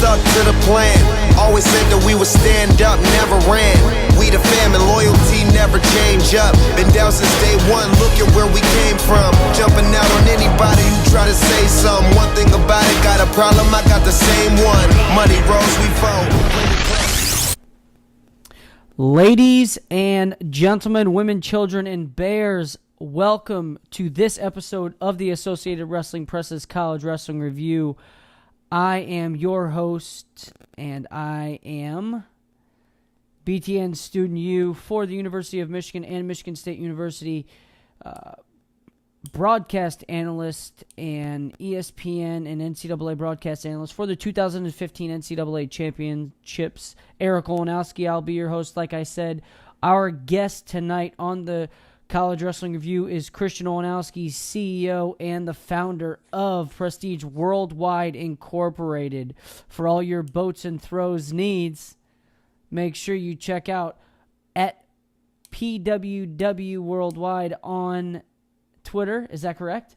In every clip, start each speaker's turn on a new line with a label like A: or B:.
A: stuck to the plan. Always said that we would stand up, never ran. We the fam and loyalty never change up. Been down since day one, look at where we came from. Jumping out on anybody who try to say something. One thing about it, got a problem, I got the same one. Money rolls, we fold.
B: Ladies and gentlemen, women, children, and bears, welcome to this episode of the Associated Wrestling Press's College Wrestling Review. I am your host, and I am BTN Student U for the University of Michigan and Michigan State University, broadcast analyst and ESPN and NCAA broadcast analyst for the 2015 NCAA Championships. Eric Olenowski, I'll be your host. Like I said, our guest tonight on the College Wrestling Review is Christian Olenowski, CEO and the founder of Prestige Worldwide Incorporated. For all your boats and throws needs, make sure you check out at PWW Worldwide on Twitter. Is that correct?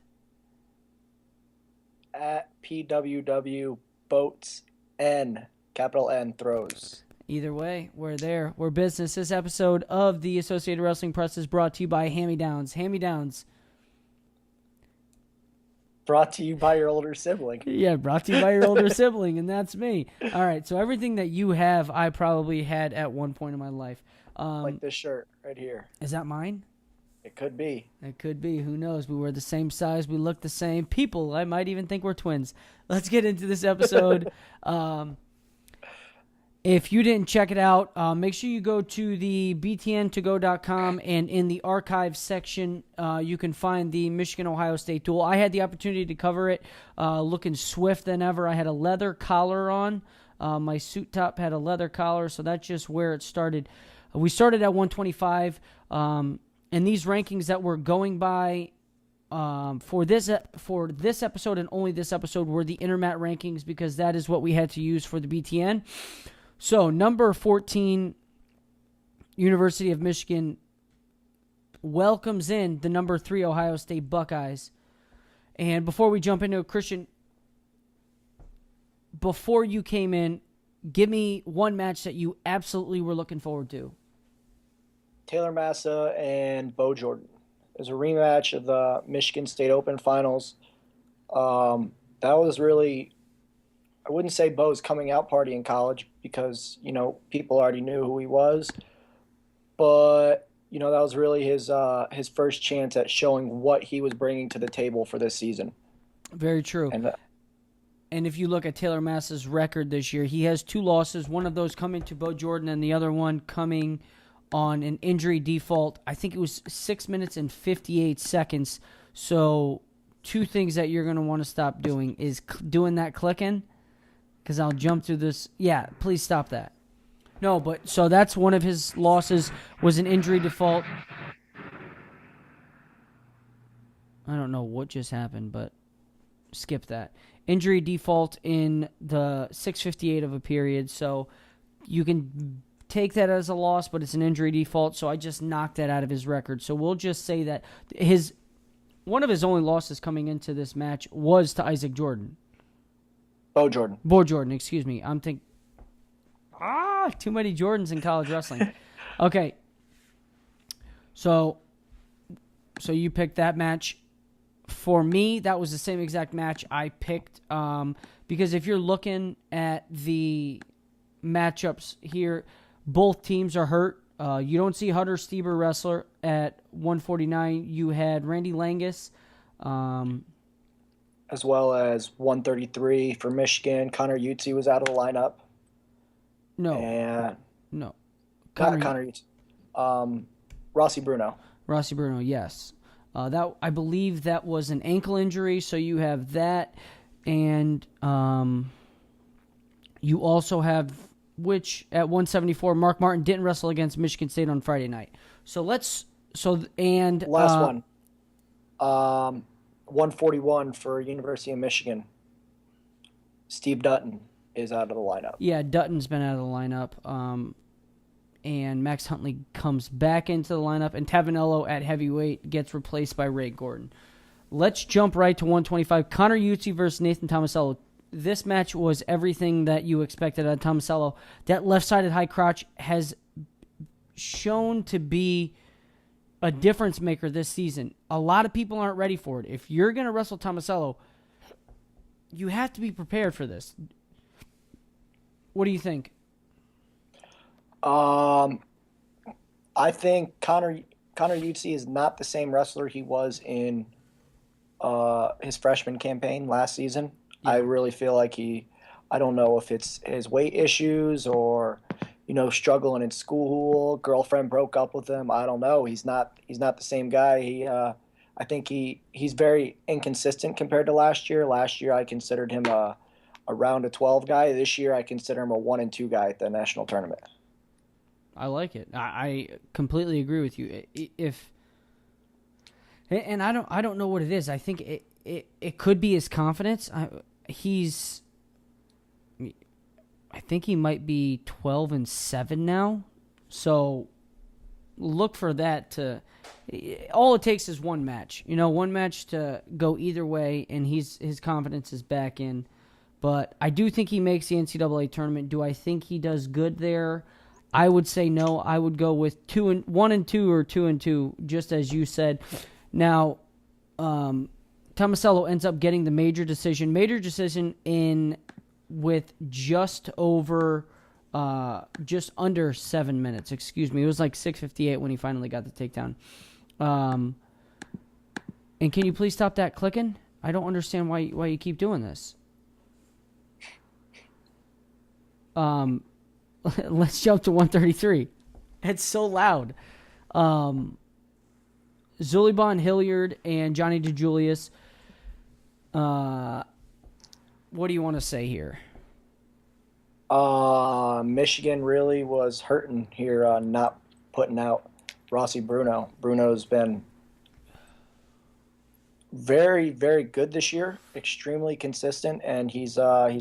C: At PWW Boats N, capital N, throws.
B: Either way, we're there. We're business. This episode of the Associated Wrestling Press is brought to you by Hand-Me-Downs. Hand-Me-Downs.
C: Brought to you by your older sibling.
B: Yeah, brought to you by your older sibling, and that's me. All right, so everything that you have, I probably had at one point in my life.
C: Like this shirt right here.
B: Is that mine?
C: It could be.
B: It could be. Who knows? We wear the same size. We look the same. People, I might even think we're twins. Let's get into this episode. If you didn't check it out, make sure you go to the btntogo.com, and in the archives section, you can find the Michigan-Ohio State duel. I had the opportunity to cover it, looking swift than ever. I had a leather collar on. My suit top had a leather collar, so that's just where it started. We started at 125, and these rankings that we're going by for this episode and only this episode were the Intermat rankings, because that is what we had to use for the BTN. So, number 14, University of Michigan welcomes in the number 3 Ohio State Buckeyes. And before we jump into it, Christian, before you came in, give me one match that you absolutely were looking forward to.
C: Taylor Massa and Bo Jordan. It was a rematch of the Michigan State Open Finals. That was really, I wouldn't say Bo's coming out party in college, because, people already knew who he was. But, that was really his first chance at showing what he was bringing to the table for this season.
B: Very true. And if you look at Taylor Massa's record this year, he has 2 losses, one of those coming to Bo Jordan and the other one coming on an injury default. I think it was 6 minutes and 58 seconds. So 2 things that you're going to want to stop doing is doing that clicking, because I'll jump through this. Yeah, please stop that. No, but so that's one of his losses, was an injury default. I don't know what just happened, but skip that. Injury default in the 6:58 of a period, so you can take that as a loss, but it's an injury default, so I just knocked that out of his record. So we'll just say that one of his only losses coming into this match was to Isaac Jordan.
C: Bo Jordan.
B: Bo Jordan, excuse me. I'm thinking, too many Jordans in college wrestling. Okay. So you picked that match. For me, that was the same exact match I picked, because if you're looking at the matchups here, both teams are hurt. You don't see Hunter Stieber wrestler at 149. You had Randy Langus,
C: as well as 133 for Michigan. Connor Utsi was out of the lineup.
B: No.
C: Not Connor Utsi. Rossi Bruno.
B: Rossi Bruno, yes. That I believe that was an ankle injury, so you have that. And you also have, which at 174, Mark Martin didn't wrestle against Michigan State on Friday night. Last
C: one. 141 for University of Michigan. Steve Dutton is out of the lineup.
B: Yeah, Dutton's been out of the lineup. And Max Huntley comes back into the lineup, and Tavanello at heavyweight gets replaced by Ray Gordon. Let's jump right to 125. Connor Utsi versus Nathan Tomasello. this match was everything that you expected out of Tomasello. That left-sided high crotch has shown to be a difference maker this season. A lot of people aren't ready for it. If you're going to wrestle Tomasello, you have to be prepared for this. What do you think?
C: I think Connor Utsi is not the same wrestler he was in his freshman campaign last season. Yeah. I really feel like I don't know if it's his weight issues or, struggling in school, girlfriend broke up with him. I don't know. He's not the same guy. I think he's very inconsistent compared to last year. Last year I considered him a round of 12 guy. This year I consider him a 1-2 guy at the national tournament.
B: I like it. I completely agree with you. And I don't know what it is. I think it could be his confidence. I think he might be 12-7 now. So look for that to. All it takes is one match. One match to go either way, and his confidence is back in. But I do think he makes the NCAA tournament. Do I think he does good there? I would say no. I would go with 1-2 or 2-2, just as you said. Now, Tomasello ends up getting the major decision in with just under 7 minutes. Excuse me. It was like 6:58 when he finally got the takedown. And can you please stop that clicking? I don't understand why you keep doing this. Let's jump to 133. It's so loud. Zulibon Hilliard and Johnny DeJulius. What do you want to say here?
C: Michigan really was hurting here, not putting out Rossi Bruno. Bruno's been very, very good this year, extremely consistent, and he's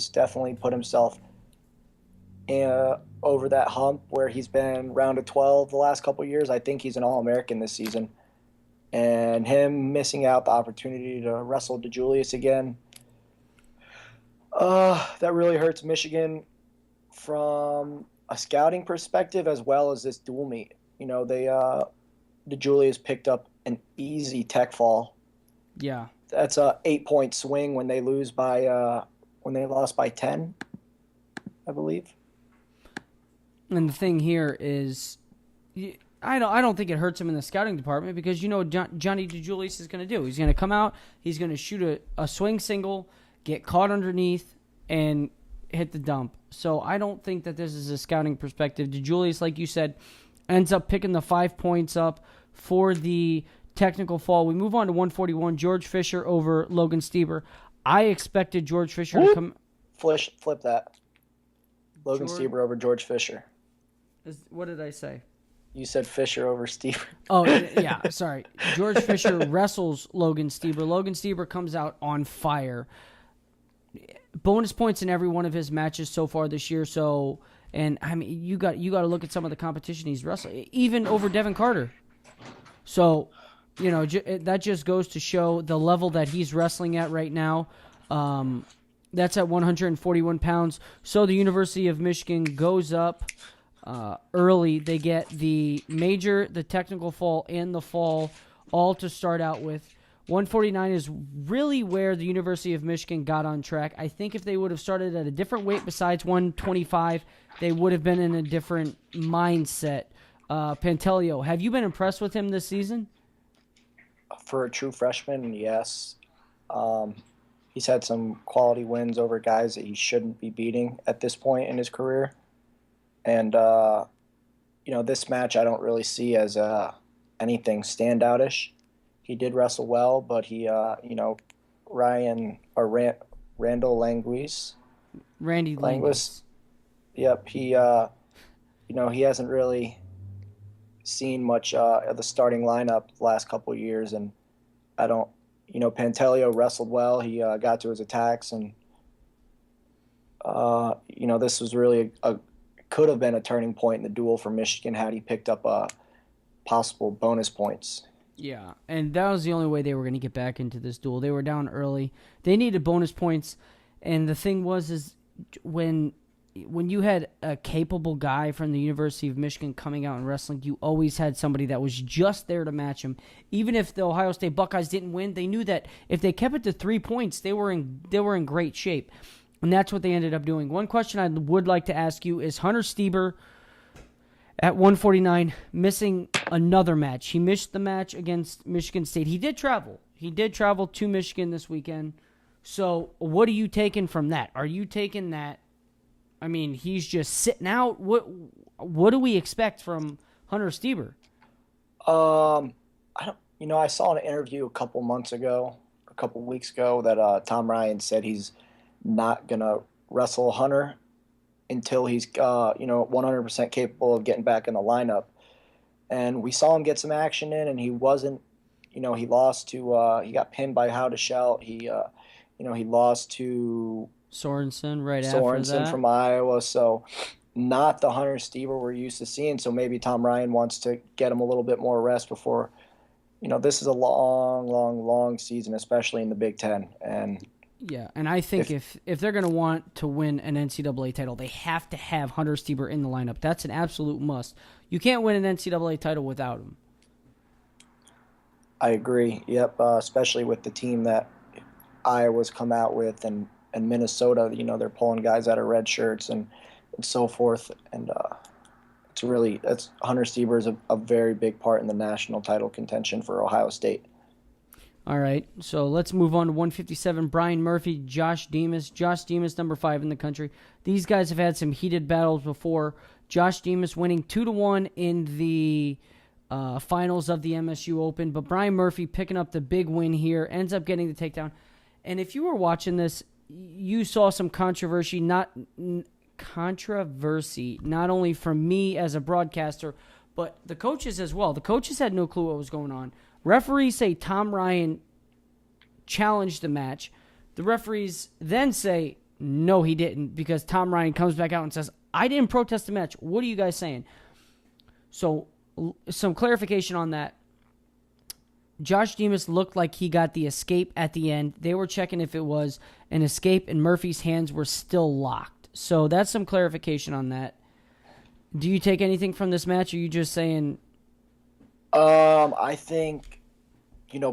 C: definitely put himself over that hump where he's been round of 12 the last couple of years. I think he's an All-American this season. And him missing out the opportunity to wrestle DeJulius again, that really hurts Michigan from a scouting perspective as well as this dual meet. DeJulius picked up an easy tech fall.
B: Yeah.
C: That's a 8-point swing when they lost by 10, I believe.
B: And the thing here is, I don't think it hurts him in the scouting department because Johnny DeJulius is going to do. He's going to come out, he's going to shoot a swing single, get caught underneath, and hit the dump. So I don't think that this is a scouting perspective. DeJulius, like you said, ends up picking the 5 points up for the technical fall. We move on to 141, George Fisher over Logan Stieber. I expected George Fisher to come.
C: Flip that. Logan Stieber over George Fisher.
B: What did I say?
C: You said Fisher over Stieber.
B: Oh, yeah, sorry. George Fisher wrestles Logan Stieber. Logan Stieber comes out on fire. Bonus points in every one of his matches so far this year. So, and I mean, you got to look at some of the competition he's wrestling, even over Devin Carter. So, that just goes to show the level that he's wrestling at right now. That's at 141 pounds. So the University of Michigan goes up early. They get the major, the technical fall, and the fall all to start out with. 149 is really where the University of Michigan got on track. I think if they would have started at a different weight besides 125, they would have been in a different mindset. Pantelio, have you been impressed with him this season?
C: For a true freshman, yes. He's had some quality wins over guys that he shouldn't be beating at this point in his career. And, this match I don't really see as anything standoutish. He did wrestle well, but he, Randall Languis.
B: Randy Languis.
C: Yep. He, he hasn't really seen much of the starting lineup the last couple of years. And Pantelio wrestled well. He got to his attacks. And, this was really could have been a turning point in the duel for Michigan had he picked up possible bonus points.
B: Yeah, and that was the only way they were going to get back into this duel. They were down early. They needed bonus points, And the thing is when you had a capable guy from the University of Michigan coming out and wrestling, you always had somebody that was just there to match him. Even if the Ohio State Buckeyes didn't win, they knew that if they kept it to 3 points, they were in great shape. And that's what they ended up doing. One question I would like to ask you is Hunter Stieber at 149 missing another match. He missed the match against Michigan State. He did travel. He did travel to Michigan this weekend. So what are you taking from that? Are you taking that? I mean, he's just sitting out. What do we expect from Hunter Stieber?
C: I saw an interview a couple weeks ago that Tom Ryan said he's not gonna wrestle Hunter until he's 100% capable of getting back in the lineup. And we saw him get some action in, and he wasn't. He lost to he got pinned by How to Shout. He lost to
B: Sorensen after that.
C: From Iowa, so not the Hunter Stieber we're used to seeing. So maybe Tom Ryan wants to get him a little bit more rest before, this is a long, long, long season, especially in the Big Ten. And
B: yeah, and I think if they're going to want to win an NCAA title, they have to have Hunter Stieber in the lineup. That's an absolute must. You can't win an NCAA title without him.
C: I agree. Yep, especially with the team that Iowa's come out with and Minnesota, they're pulling guys out of red shirts and so forth. And Hunter Stieber is a very big part in the national title contention for Ohio State.
B: All right, so let's move on to 157. Brian Murphy, Josh Demas. Josh Demas, number 5 in the country. These guys have had some heated battles before. Josh Demas winning 2-1 in the finals of the MSU Open, but Brian Murphy picking up the big win here, ends up getting the takedown. And if you were watching this, you saw some controversy, not only from me as a broadcaster, but the coaches as well. The coaches had no clue what was going on. Referees say Tom Ryan challenged the match. The referees then say, no, he didn't, because Tom Ryan comes back out and says, I didn't protest the match. What are you guys saying? So some clarification on that. Josh Demas looked like he got the escape at the end. They were checking if it was an escape, and Murphy's hands were still locked. So that's some clarification on that. Do you take anything from this match, or are you just saying...
C: I think,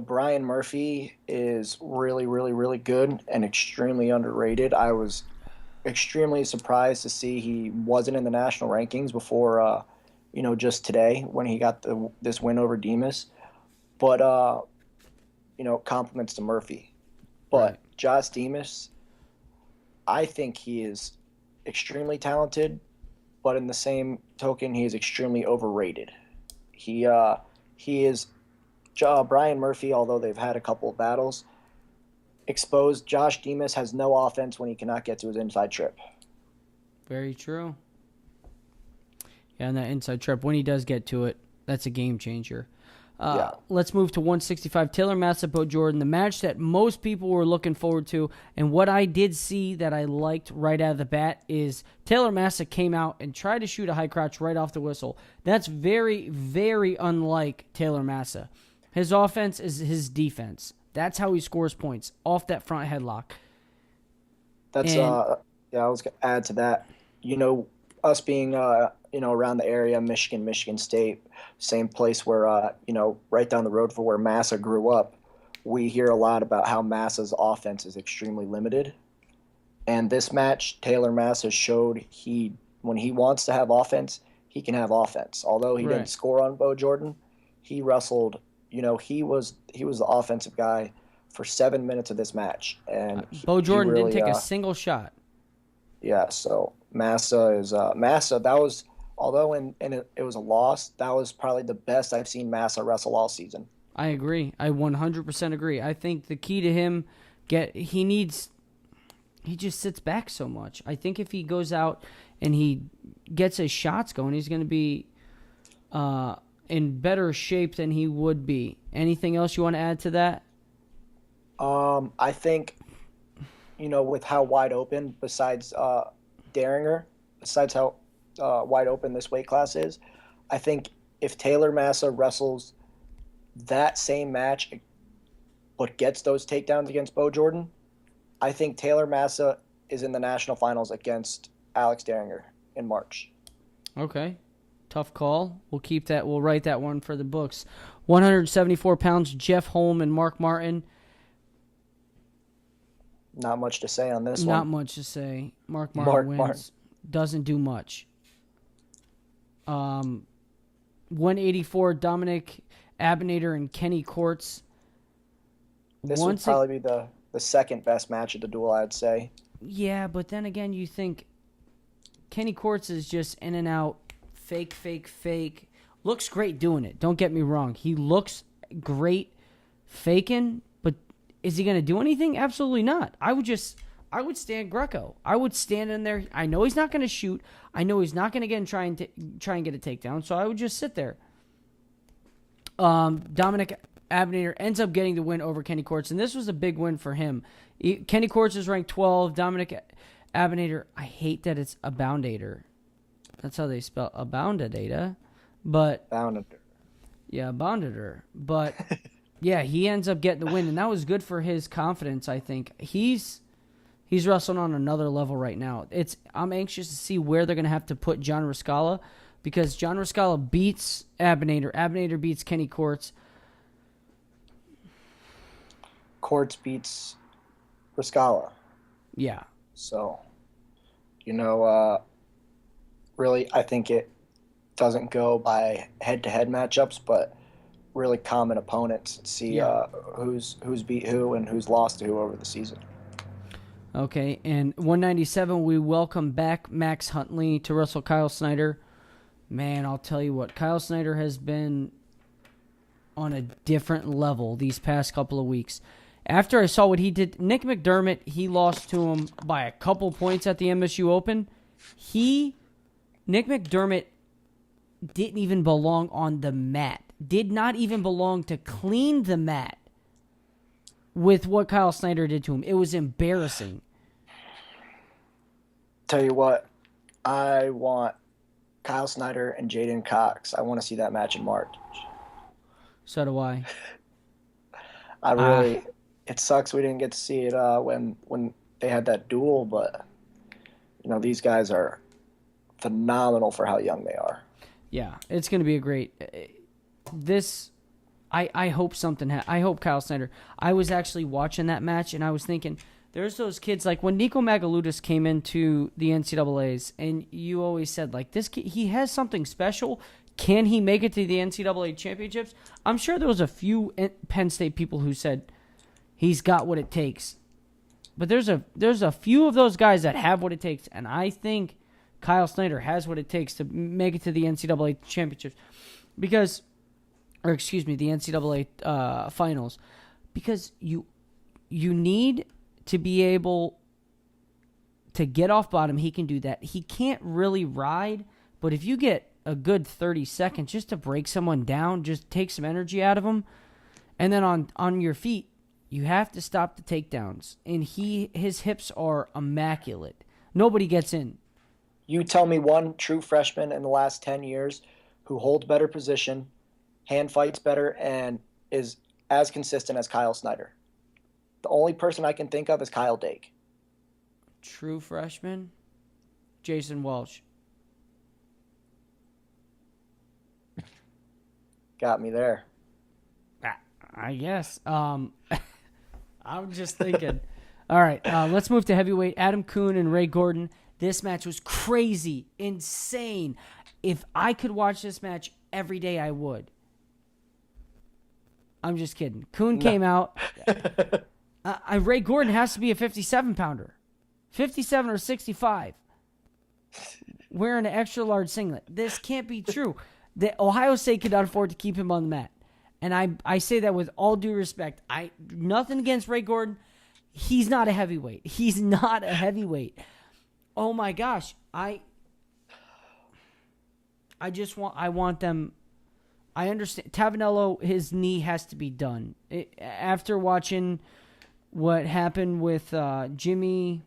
C: Brian Murphy is really, really, really good and extremely underrated. I was extremely surprised to see he wasn't in the national rankings before, just today when he got this win over Demas. But, compliments to Murphy. But
B: right.
C: Josh Demas, I think he is extremely talented, but in the same token, he is extremely overrated. He is Brian Murphy, although they've had a couple of battles, exposed. Josh Demas has no offense when he cannot get to his inside trip.
B: Very true. Yeah, and that inside trip, when he does get to it, that's a game changer.
C: Yeah.
B: Let's move to 165. Taylor Massa, Bo Jordan, the match that most people were looking forward to. And what I did see that I liked right out of the bat is Taylor Massa came out and tried to shoot a high crotch right off the whistle. That's very, very unlike Taylor Massa. His offense is his defense. That's how he scores points, off that front headlock.
C: That's, I was going to add to that. Us being, around the area, Michigan State, same place where, right down the road from where Massa grew up, we hear a lot about how Massa's offense is extremely limited. And this match, Taylor Massa showed when he wants to have offense, he can have offense. Although he didn't score on Bo Jordan, he wrestled, he was the offensive guy for 7 minutes of this match. And
B: Bo Jordan didn't take a single shot.
C: Yeah, so Massa is Massa. That was, although it was a loss, that was probably the best I've seen Massa wrestle all season.
B: I agree. I 100% agree. I think the key to him he just sits back so much. I think if he goes out and he gets his shots going, he's going to be in better shape than he would be. Anything else you want to add to that?
C: I think, with how wide open, besides Daringer, besides how wide open this weight class is, I think if Taylor Massa wrestles that same match but gets those takedowns against Bo Jordan, I think Taylor Massa is in the national finals against Alex Derringer in March.
B: Okay. Tough call. We'll keep that. We'll write that one for the books. 174 pounds, Jeff Holm and Mark Martin.
C: Not much to say on this
B: Not
C: one.
B: much to say. Mark Martin wins. Doesn't do much. 184, Dominic Abinator and Kenny Courts.
C: This would probably be the second best match of the duel, I'd say.
B: Yeah, but then again, you think Kenny Courts is just in and out, fake. Looks great doing it. Don't get me wrong. He looks great faking, but is he going to do anything? Absolutely not. I would stand Greco. I would stand in there. I know he's not going to shoot. I know he's not going to try and get a takedown, so I would just sit there. Dominic Abinator ends up getting the win over Kenny Courts, and this was a big win for him. Kenny Courts is ranked 12. Dominic Abinator, I hate that it's Aboundator. That's how they spell Aboundator. But
C: Aboundator.
B: Yeah, Aboundator. But yeah, he ends up getting the win, and that was good for his confidence, I think. He's wrestling on another level right now. I'm anxious to see where they're going to have to put John Riscala, because John Riscala beats Abinator. Abinator beats Kenny Courts.
C: Courts beats Riscala.
B: Yeah.
C: So, really, I think it doesn't go by head-to-head matchups, but really common opponents. See who's beat who and who's lost to who over the season.
B: Okay, and 197, we welcome back Max Huntley to wrestle Kyle Snyder. Man, I'll tell you what, Kyle Snyder has been on a different level these past couple of weeks. After I saw what he did, Nick McDermott, he lost to him by a couple points at the MSU Open. Nick McDermott didn't even belong on the mat. Did not even belong to clean the mat with what Kyle Snyder did to him. It was embarrassing.
C: Tell you what, I want Kyle Snyder and Jaden Cox. I want to see that match in March.
B: So do I.
C: It sucks we didn't get to see it when they had that duel, but these guys are phenomenal for how young they are.
B: Yeah, it's going to be a great. I hope something. I hope Kyle Snyder. I was actually watching that match and I was thinking, there's those kids like when Nico Magaludis came into the NCAA's, and you always said like this kid, he has something special. Can he make it to the NCAA championships? I'm sure there was a few Penn State people who said he's got what it takes, but there's a few of those guys that have what it takes, and I think Kyle Snyder has what it takes to make it to the NCAA championships, the NCAA finals, because you need to be able to get off bottom. He can do that. He can't really ride, but if you get a good 30 seconds just to break someone down, just take some energy out of them, and then on your feet, you have to stop the takedowns. And his hips are immaculate. Nobody gets in.
C: You tell me one true freshman in the last 10 years who holds better position, hand fights better, and is as consistent as Kyle Snyder. The only person I can think of is Kyle Dake.
B: True freshman? Jason Welch.
C: Got me there.
B: I guess. I'm just thinking. All right, let's move to heavyweight. Adam Kuhn and Ray Gordon. This match was crazy, insane. If I could watch this match every day, I would. I'm just kidding. Kuhn came out. Ray Gordon has to be a 57-pounder. 57 or 65. Wearing an extra large singlet. This can't be true. The Ohio State could not afford to keep him on the mat. And I say that with all due respect. Nothing against Ray Gordon. He's not a heavyweight. He's not a heavyweight. Oh my gosh. I want them. I understand. Tavanello, his knee has to be done. After watching what happened with Jimmy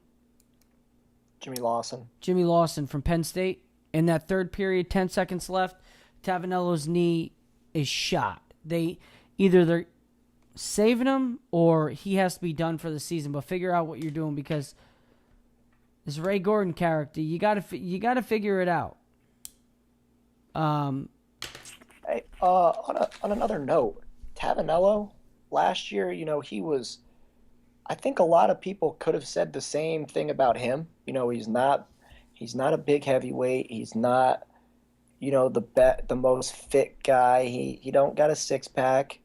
B: Lawson from Penn State, in that third period, 10 seconds left, Tavanello's knee is shot. saving him or he has to be done for the season. But figure out what you're doing because this Ray Gordon character, you gotta figure it out.
C: Hey, on another note, Tavanello last year, he was. I think a lot of people could have said the same thing about him. He's not a big heavyweight. He's not, the most fit guy. He don't got a six pack,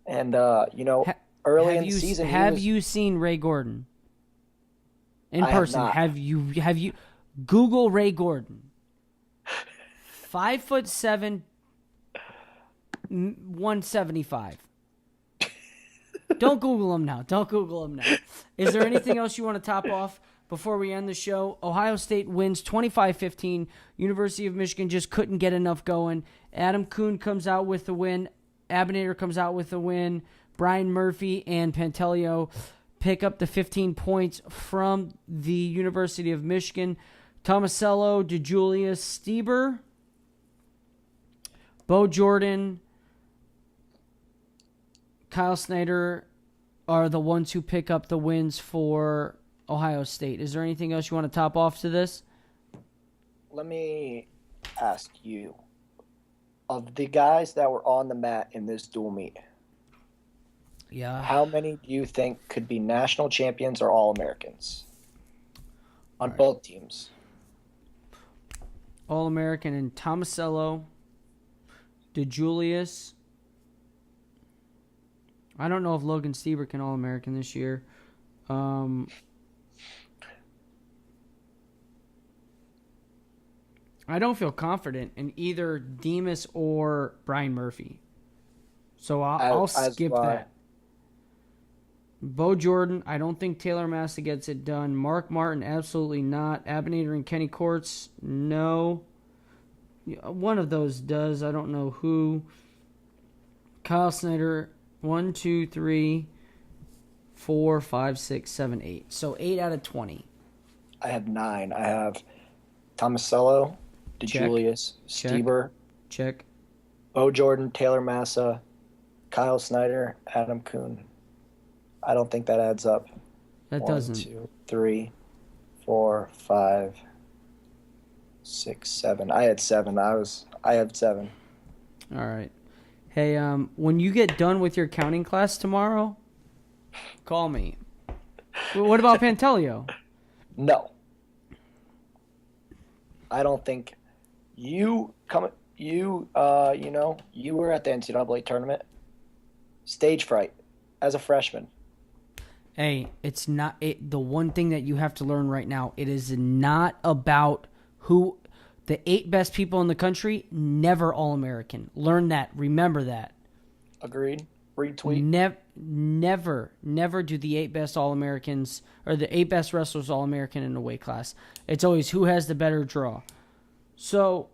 C: and early in the season,
B: have you seen Ray Gordon in
C: I
B: person?
C: have not.
B: Have you Google Ray Gordon? 5'7", 175. Don't Google him now. Is there anything else you want to top off before we end the show? Ohio State wins 25-15. University of Michigan just couldn't get enough going. Adam Kuhn comes out with the win. Abinator comes out with the win. Brian Murphy and Pantelio pick up the 15 points from the University of Michigan. Tomasello, DeJulius, Stieber, Bo Jordan, Kyle Snyder are the ones who pick up the wins for Ohio State. Is there anything else you want to top off to this?
C: Let me ask you, of the guys that were on the mat in this dual meet, how many do you think could be national champions or All-Americans on both teams?
B: All-American and Tomasello, DeJulius. I don't know if Logan Stieber can All-American this year. I don't feel confident in either Demas or Brian Murphy. So I'll skip that. Bo Jordan, I don't think Taylor Massa gets it done. Mark Martin, absolutely not. Abinator and Kenny Courts, no. One of those does. I don't know who. Kyle Snyder, 1, 2, 3, 4, 5, 6, 7, 8. So 8 out of 20.
C: I have 9. I have Tomasello, DeJulius, Stieber.
B: Check.
C: Bo Jordan, Taylor Massa, Kyle Snyder, Adam Kuhn. I don't think that adds up.
B: That
C: 1,
B: doesn't.
C: 2, 3, 4, 5, 6, 7. I had 7. I had 7.
B: All right. Hey, when you get done with your counting class tomorrow, call me. What about Pantelio?
C: No. I don't think you were at the NCAA tournament. Stage fright as a freshman.
B: Hey, it's not the one thing that you have to learn right now. It is not about who the 8 best people in the country, never All-American. Learn that. Remember that.
C: Agreed. Retweet.
B: Never do the 8 best All-Americans or the 8 best wrestlers All-American in a weight class. It's always who has the better draw. So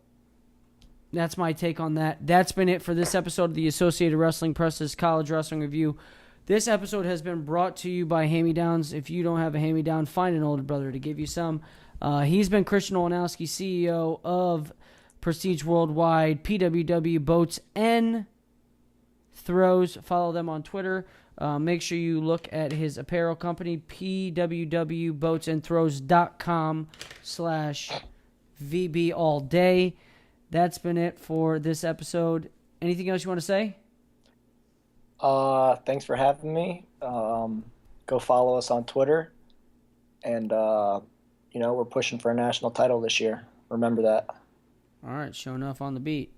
B: that's my take on that. That's been it for this episode of the Associated Wrestling Press's College Wrestling Review. This episode has been brought to you by Hand-Me-Downs. If you don't have a hand-me-down, find an older brother to give you some. He's been Christian Olenowski, CEO of Prestige Worldwide, PWW Boats and Throws. Follow them on Twitter. Make sure you look at his apparel company, pwwboatsandthrows.com/VB all day. That's been it for this episode. Anything else you want to say?
C: Thanks for having me. Go follow us on Twitter. And, we're pushing for a national title this year. Remember that.
B: All right, show enough on the beat.